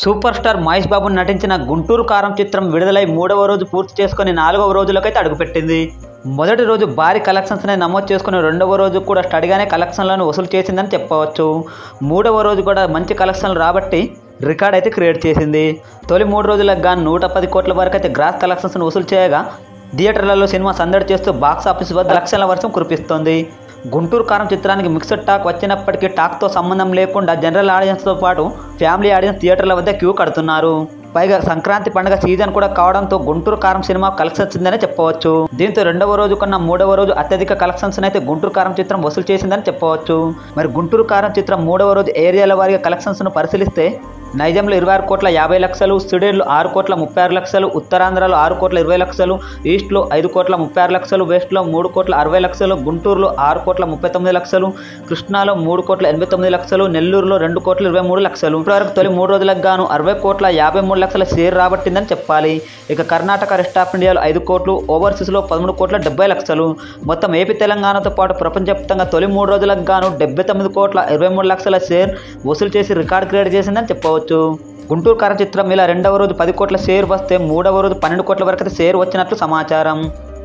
Super star Mahesh Babu నటించిన గుంటూరు కారం చిత్రం విడుదలై 3వ రోజు పూర్తి చేసుకుని 4వ రోజులకైతే అడుగుపెట్టింది. మొదటి రోజు భారీ కలెక్షన్స్ని నమోదు చేసుకుని 2వ రోజు కూడా స్టడీగానే కలెక్షన్లను వసూలు చేసిందని చెప్పవచ్చు. 3వ రోజు కూడా మంచి కలెక్షన్లు రాబట్టి రికార్డ్ అయితే క్రియేట్ చేసింది. తొలి 3 రోజులకు గాను 110 కోట్ల వరకు అయితే గ్రాస్ కలెక్షన్స్ను వసూలు చేయగా థియేటర్లలో సినిమా సందడి చేస్తూ బాక్స్ ఆఫీస్ వద్ద లక్షల వర్షం కురిపిస్తోంది. గుంటూరు కారం చిత్రానికి మిక్స్డ్ టాక్ వచ్చినప్పటికీ టాక్తో సంబంధం లేకుండా జనరల్ ఆడియన్స్తో పాటు ఫ్యామిలీ ఆడియన్స్ థియేటర్ల వద్ద క్యూ కడుతున్నారు. పైగా సంక్రాంతి పండుగ సీజన్ కూడా కావడంతో గుంటూరు కారం సినిమా కలెక్షన్స్ వచ్చిందనే చెప్పవచ్చు. దీంతో 2వ రోజు కన్నా 3వ రోజు అత్యధిక కలెక్షన్స్ అయితే గుంటూరు కారం చిత్రం వసూలు చేసిందని చెప్పవచ్చు. మరి గుంటూరు కారం చిత్రం 3వ రోజు ఏరియాల వారీగా కలెక్షన్స్ను పరిశీలిస్తే నైజాంలో 26 కోట్ల 50 లక్షలు, సిడేర్లో 6 కోట్ల 36 లక్షలు, ఉత్తరాంధ్రలో 6 కోట్ల 20 లక్షలు, ఈస్ట్లో 5 కోట్ల 36 లక్షలు, వెస్ట్లో 3 కోట్ల 60 లక్షలు, గుంటూరులో 6 కోట్ల 39 లక్షలు, కృష్ణాలో 3 కోట్ల 89 లక్షలు, నెల్లూరులో 2 కోట్ల 23 లక్షలు. ఇప్పటివరకు తొలి 3 రోజులకు గాను 60 కోట్ల 53 లక్షల షేర్ రాబట్టిందని చెప్పాలి. ఇక కర్ణాటక, రెస్ట్ ఆఫ్ ఇండియాలో 5 కోట్లు, ఓవర్సీస్లో 13 కోట్ల 70 లక్షలు. మొత్తం ఏపీ తెలంగాణతో పాటు ప్రపంచవ్యాప్తంగా తొలి 3 రోజులకు గాను 79 కోట్ల 23 లక్షల షేర్ వసూలు చేసి రికార్డ్ క్రియేట్ చేసిందని చెప్పవచ్చు. గుంటూరు కారం చిత్రం ఇలా 2వ రోజు 10 కోట్ల షేర్ వస్తే 3వ రోజు 12 కోట్ల వరకు అయితే షేర్ వచ్చినట్లు సమాచారం.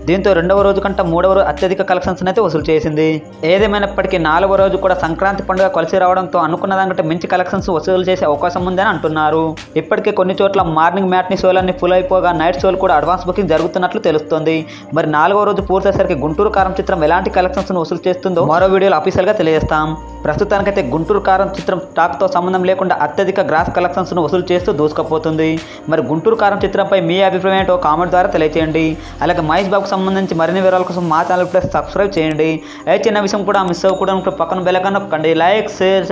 దీంతో 2వ రోజు కంటే 3వ రోజు అత్యధిక కలెక్షన్స్ అయితే వసూలు చేసింది. ఏదేమైనప్పటికీ 4వ రోజు కూడా సంక్రాంతి పండుగ కలిసి రావడంతో అనుకున్న దానికంటే మంచి కలెక్షన్స్ వసూలు చేసే అవకాశం ఉందని అంటున్నారు. ఇప్పటికే కొన్ని చోట్ల మార్నింగ్ మ్యాట్నీ షోలన్నీ ఫుల్ అయిపోగా నైట్ షోలు కూడా అడ్వాన్స్ బుకింగ్ జరుగుతున్నట్లు తెలుస్తోంది. మరి 4వ రోజు పూర్తయ్యేసరికి గుంటూరు కారం చిత్రం ఎలాంటి కలెక్షన్స్ వసూలు చేస్తుందో మరో వీడియోలో అఫీషియల్గా తెలియజేస్తాం. ప్రస్తుతానికైతే గుంటూరు కారం చిత్రం టాక్తో సంబంధం లేకుండా అత్యధిక గ్రాస్ కలెక్షన్స్ను వసూలు చేస్తూ దూసుకుపోతుంది. మరి గుంటూరు కారం చిత్రంపై మీ అభిప్రాయం ఏంటో కామెంట్ ద్వారా తెలియజేయండి. అలాగే మహేష్ బాబుకు సంబంధించి మరిన్ని వివరాల కోసం మా ఛానల్ ప్లస్ సబ్స్క్రైబ్ చేయండి. ఏ చిన్న విషయం కూడా మిస్ అవ్వకూడదు పక్కన బెల్ ఐకాన్ నొక్కండి. Like, share,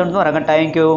thank you.